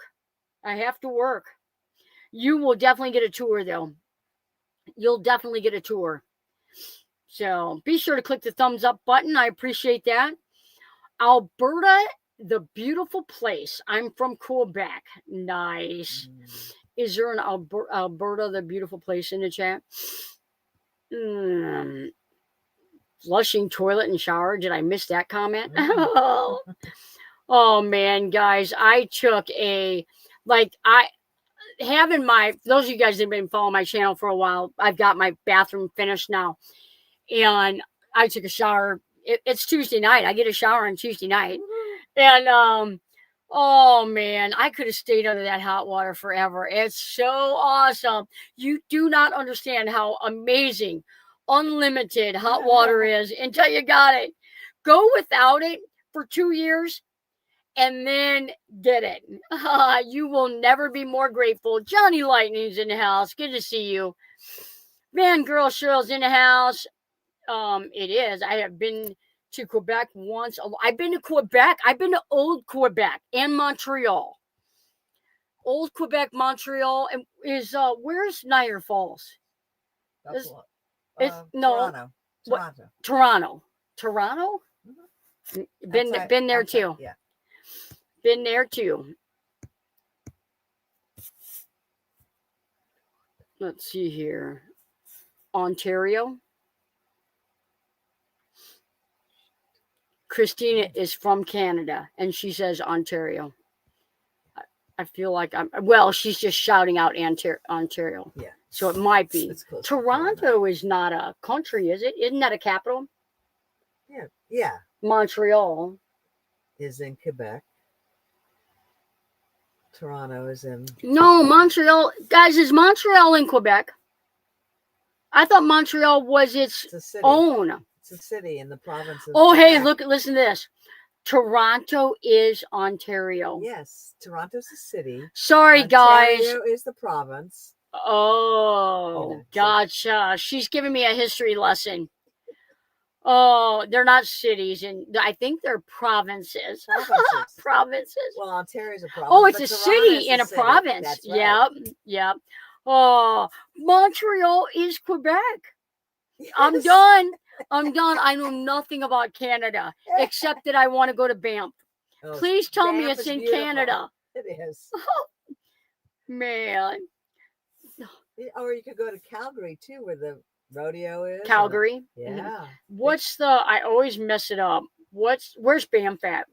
You will definitely get a tour though. You'll definitely get a tour. So be sure to click the thumbs up button. I appreciate that. Alberta, the beautiful place. I'm from Quebec. Nice. Is there an Alberta, the beautiful place in the chat? Flushing toilet and shower. Did I miss that comment? Oh man, guys, I took those of you guys that have been following my channel for a while, I've got my bathroom finished now. And I took a shower. It's Tuesday night. I get a shower on Tuesday night. And oh man, I could have stayed under that hot water forever. It's so awesome. You do not understand how amazing unlimited hot water is until you got it. Go without it for 2 years and then get it. You will never be more grateful. Johnny Lightning's in the house. Good to see you. Van Girl Cheryl's in the house. It is. I have been to Quebec once. I've been to Quebec. I've been to Old Quebec and Montreal. Old Quebec, Montreal, and where's Niagara Falls? That's Toronto. Toronto. Toronto. Mm-hmm. Been there too. Yeah. Been there too. Let's see here. Ontario. Christina is from Canada, and she says Ontario. I feel like she's just shouting out Ontario. Yeah. So it might be. Toronto is not a country, is it? Isn't that a capital? Yeah. Yeah. Montreal is in Quebec. Toronto is in... No, Montreal. Guys, is Montreal in Quebec? I thought Montreal was its own. It's a city in the province of Quebec. Hey, listen to this. Toronto is Ontario. Yes, Toronto's a city. Sorry, guys. Ontario is the province. Oh, gotcha. She's giving me a history lesson. Oh, they're not cities, and I think they're provinces. Provinces. Well, Ontario's a province. Oh, it's a city in a province. That's right. Yep. Oh, Montreal is Quebec. Yes. I'm done. I know nothing about Canada except that I want to go to Banff. Oh, please tell me it's in beautiful. Canada. It is. Man. Or you could go to Calgary too, where the rodeo is. Calgary. Yeah. I always mess it up. Where's Banff at?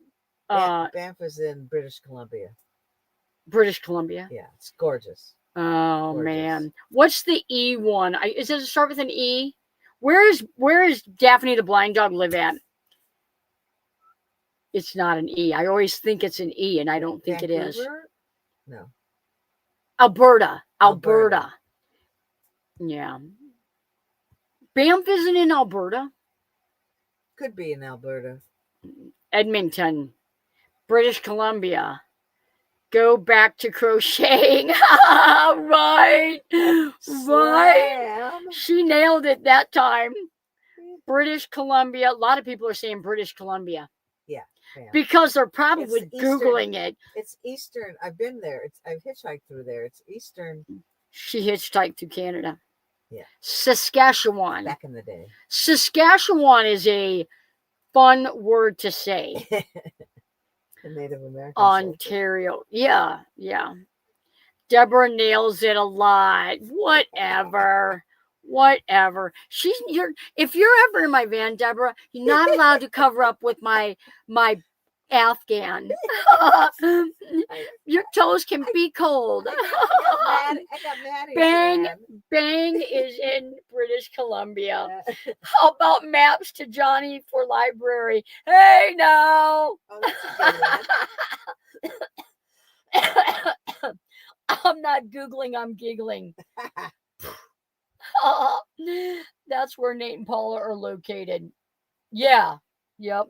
Banff is in British Columbia. Yeah, it's gorgeous. Oh man. What's the E one? Does it start with an E? Where is Daphne the blind dog live at? It's not an E. I always think it's an E, and I don't think Vancouver? it is. No. Alberta. Alberta. Yeah. Banff isn't in Alberta. Could be in Alberta. Edmonton, British Columbia. Go back to crocheting. Right. Right. Slam. She nailed it that time. British Columbia. A lot of people are saying British Columbia. Yeah. Banff. Because they're probably It's eastern. Googling it. It's eastern. I've been there. I've hitchhiked through there. It's eastern. She hitchhiked through Canada. Yeah. Saskatchewan. Back in the day. Saskatchewan is a fun word to say. The Native American. Ontario. Yeah, yeah. Deborah nails it a lot. Whatever. Whatever. If you're ever in my van, Deborah, you're not allowed to cover up with my Afghan. Your toes can be cold. I got mad at Bang, you, Bang is in British Columbia. How about maps to Johnny for library? Hey, now. Oh, that's a good one. I'm not Googling, I'm giggling. That's where Nate and Paula are located. Yeah. Yep.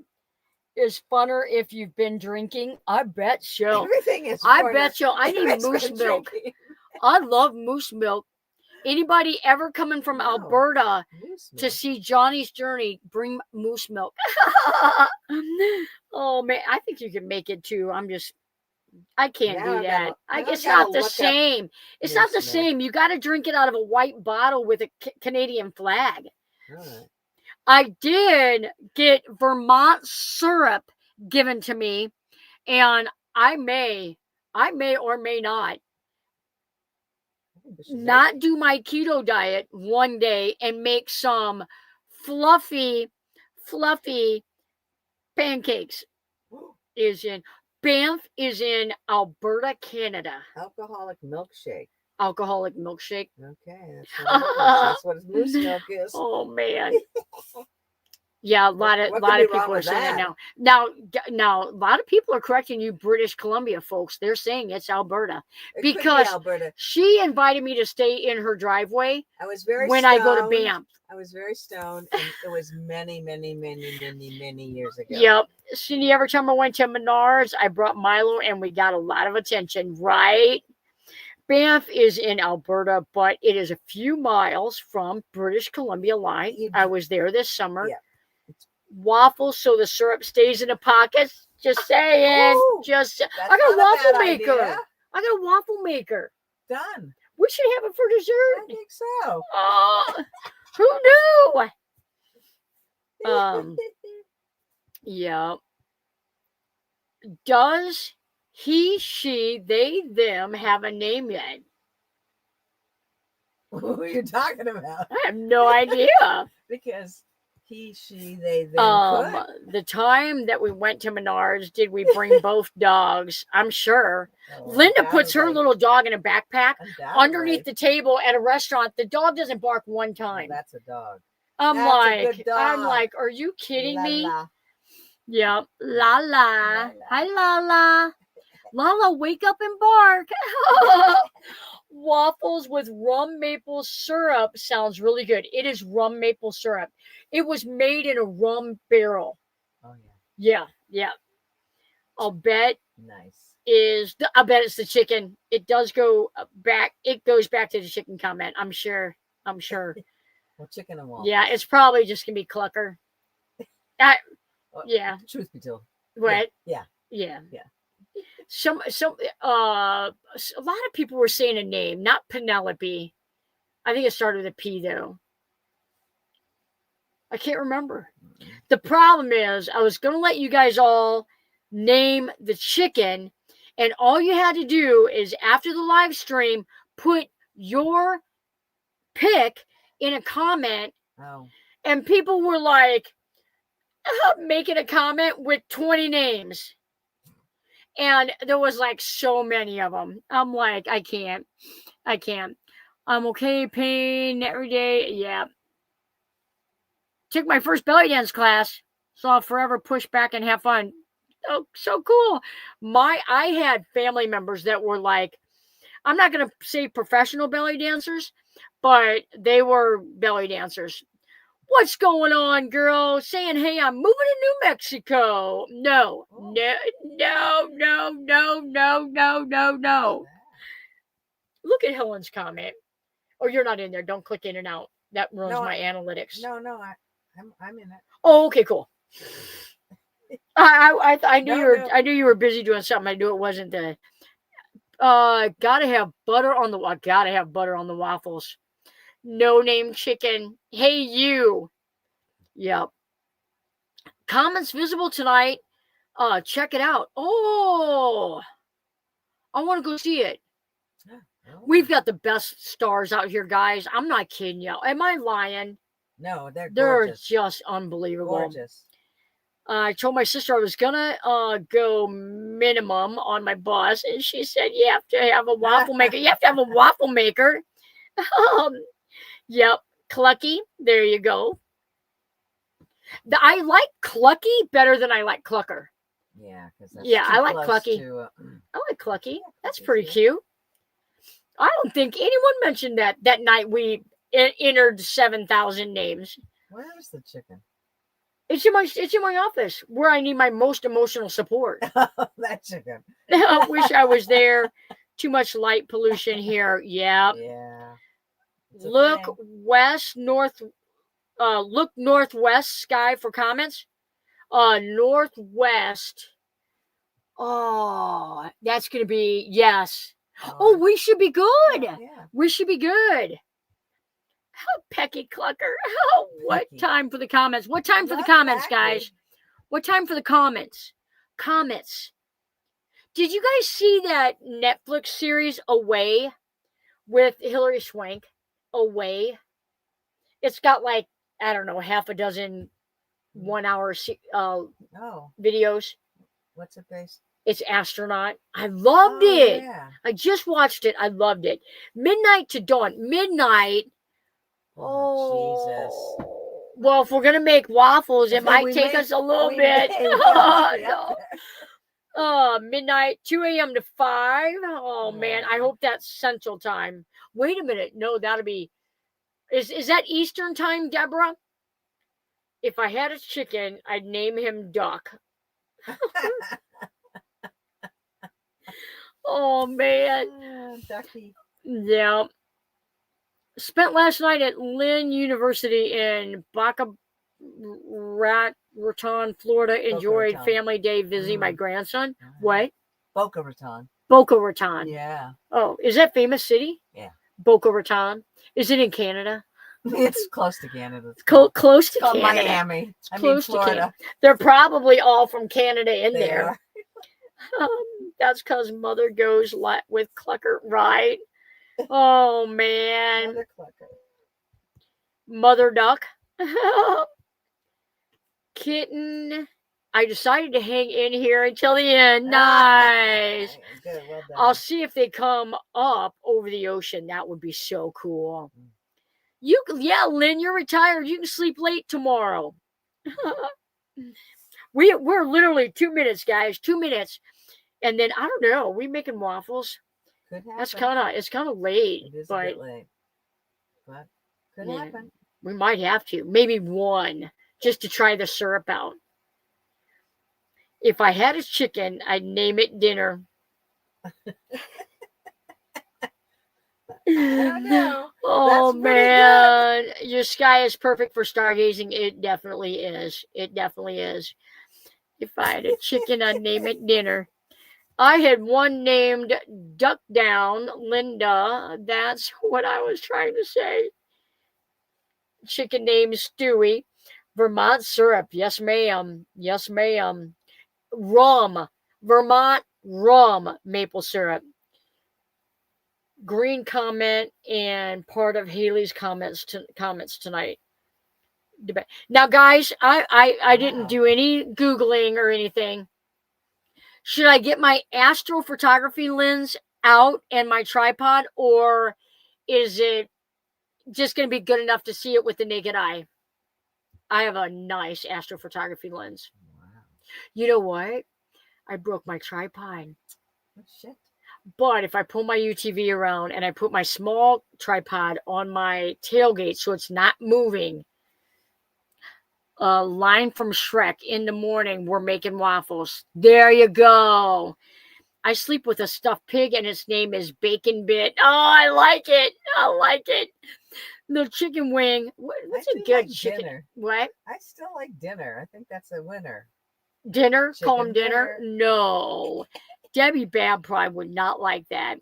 Is funner if you've been drinking? I bet so. Everything is. I bet you. I need moose milk. Drinking. I love moose milk. Anybody ever coming from Alberta to see Johnny's Journey, bring moose milk. Oh man, I think you can make it too. I can't do that. It's not the same. It's not the same. You got to drink it out of a white bottle with a Canadian flag. Right. I did get Vermont syrup given to me, and I may or may not do my keto diet one day and make some fluffy pancakes. Banff is in Alberta, Canada. Alcoholic milkshake. Okay, That's what moose milk is. Oh man. Yeah, a lot of people are saying that now. Now, a lot of people are correcting you, British Columbia folks. They're saying it's Alberta because Alberta. She invited me to stay in her driveway. I was very when stoned. I go to Banff. I was very stoned, and it was many years ago. Yep. See, every time I went to Menards, I brought Milo, and we got a lot of attention, right? Banff is in Alberta, but it is a few miles from British Columbia line. I was there this summer. Yeah. Waffles, so the syrup stays in the pockets. Just saying. Ooh, I got a waffle maker. I got a waffle maker. Done. We should have it for dessert. I think so. Oh, who knew? Yeah. Does he, she, they, them have a name yet? Who are you talking about? I have no idea. Because he, she, they, them could. The time that we went to Menards, did we bring both dogs? I'm sure. Linda puts her little dog in a backpack underneath the table at a restaurant. The dog doesn't bark one time. Well, that's a dog. I'm like, are you kidding me? Yeah. Lala. Hi, Lala. Lala, wake up and bark. Waffles with rum maple syrup sounds really good. It is rum maple syrup. It was made in a rum barrel. Oh, yeah. Yeah. I'll bet. Nice. I bet it's the chicken. It does go back. It goes back to the chicken comment. I'm sure. Well, chicken and waffles. Yeah, it's probably just gonna be Clucker. Yeah. Truth be told. What? Yeah. A lot of people were saying a name, not Penelope. I think it started with a P though. I can't remember. The problem is I was going to let you guys all name the chicken, and all you had to do is after the live stream, put your pick in a comment. Oh. And people were like making a comment with 20 names. And there was like so many of them. I'm like, I can't. I'm okay, pain every day. Yeah. Took my first belly dance class. So I'll forever push back and have fun. Oh, so cool. I had family members that were like, I'm not going to say professional belly dancers, but they were belly dancers. What's going on, girl? Saying, hey, I'm moving to New Mexico. No, Oh. no. Look at Helen's comment. Oh, you're not in there. Don't click in and out. That ruins No, my analytics. No, I'm in it. Oh, okay, cool. I knew No. I knew you were busy doing something. I knew it wasn't the. Gotta have butter on the. Gotta have butter on the waffles. No name chicken. Hey you. Yep. Comments visible tonight. Check it out. Oh, I want to go see it. Oh. We've got the best stars out here, guys. I'm not kidding you. Am I lying? No, they're gorgeous. Just unbelievable. Gorgeous. I told my sister I was gonna go minimum on my bus, and she said you have to have a waffle maker. You have to have a waffle maker. Yep, Clucky. There you go. I like Clucky better than I like Clucker. Yeah, because I like Clucky. I like Clucky. That's pretty cute. I don't think anyone mentioned that night we entered 7,000 names. Where is the chicken? It's in my office where I need my most emotional support. That chicken. I wish I was there. Too much light pollution here. Yeah. Yeah. Look northwest sky for comments. Northwest. Oh, that's gonna be yes. Oh, we should be good. Yeah. We should be good. Pecky Clucker. What time for the comments? What time for the comments, guys? What time for the comments? Comments. Did you guys see that Netflix series Away with Hilary Swank? Away. It's got like, I don't know, half a dozen 1 hour videos. What's it based? It's Astronaut. I loved it. Yeah. I just watched it. I loved it. Midnight to Dawn. Midnight. Oh, Jesus. Well, if we're going to make waffles, it might take us a little bit. Midnight, 2 a.m. to 5. Oh, man. I hope that's Central Time. Wait a minute. No, that'll be... Is that Eastern Time, Deborah? If I had a chicken, I'd name him Duck. Oh, man. Ducky. Yeah. Spent last night at Lynn University in Boca Raton, Florida. Enjoyed family day visiting my grandson. What? Boca Raton. Boca Raton. Yeah. Oh, is that famous city? Yeah. Boca Raton. Is it in Canada? It's close to Canada. It's close to Canada. Miami. It's close to Florida. They're probably all from Canada in there. That's because Mother goes with Clucker, right? Oh, man. Mother Duck. Kitten. I decided to hang in here until the end. Nice. Good, well done. I'll see if they come up over the ocean. That would be so cool. Lynn, you're retired. You can sleep late tomorrow. We're literally 2 minutes, guys. 2 minutes. And then I don't know. We making waffles. Could happen. It's kind of late. It is but, a bit late. But could happen. We might have to. Maybe one. Just to try the syrup out. If I had a chicken, I'd name it Dinner. I don't know. Oh, man. Your sky is perfect for stargazing. It definitely is. It definitely is. If I had a chicken, I'd name it Dinner. I had one named Duck Down, Linda. That's what I was trying to say. Chicken named Stewie. Vermont syrup. Yes, ma'am. Yes, ma'am. Rum. Vermont rum maple syrup. Green comment and part of Haley's comments tonight. Now, guys, I didn't do any Googling or anything. Should I get my astrophotography lens out and my tripod, or is it just going to be good enough to see it with the naked eye? I have a nice astrophotography lens. Wow. You know what? I broke my tripod. Oh, shit. But if I pull my UTV around and I put my small tripod on my tailgate so it's not moving, line from Shrek, in the morning, we're making waffles. There you go. I sleep with a stuffed pig and its name is Bacon Bit. Oh, I like it. I like it. The chicken wing. What's a good chicken? Dinner. What? I still like dinner. I think that's a winner. Dinner? Call Chicken them dinner? No. Debbie Babb probably would not like that.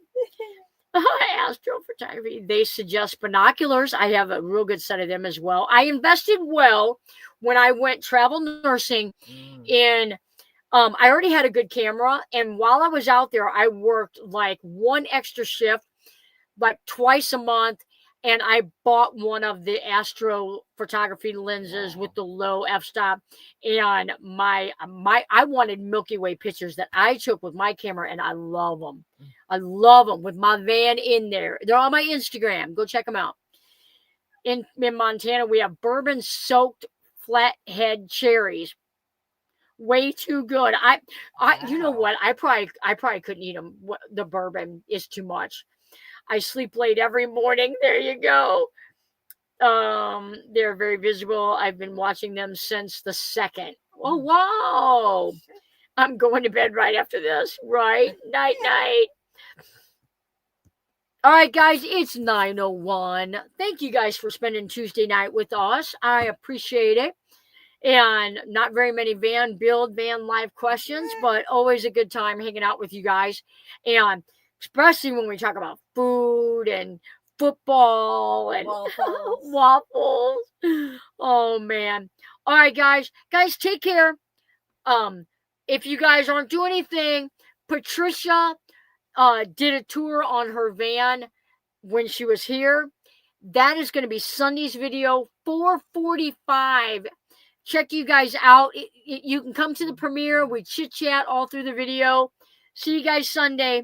Astrophotography. They suggest binoculars. I have a real good set of them as well. I invested well when I went travel nursing in. I already had a good camera, and while I was out there, I worked like one extra shift, but twice a month, and I bought one of the astrophotography lenses with the low f-stop, and I wanted Milky Way pictures that I took with my camera, and I love them. I love them with my van in there. They're on my Instagram. Go check them out. In Montana, we have bourbon-soaked flathead cherries. Way too good. You know what? I probably couldn't eat them. The bourbon is too much. I sleep late every morning. There you go. They're very visible. I've been watching them since the 2nd. Oh, wow. I'm going to bed right after this. Right? Night, night. All right, guys, it's 9:01. Thank you guys for spending Tuesday night with us. I appreciate it. And not very many van live questions, but always a good time hanging out with you guys. And especially when we talk about food and football and waffles. Oh, man. All right, guys. Guys, take care. If you guys aren't doing anything, Patricia did a tour on her van when she was here. That is going to be Sunday's video, 4:45. Check you guys out. You can come to the premiere. We chit-chat all through the video. See you guys Sunday.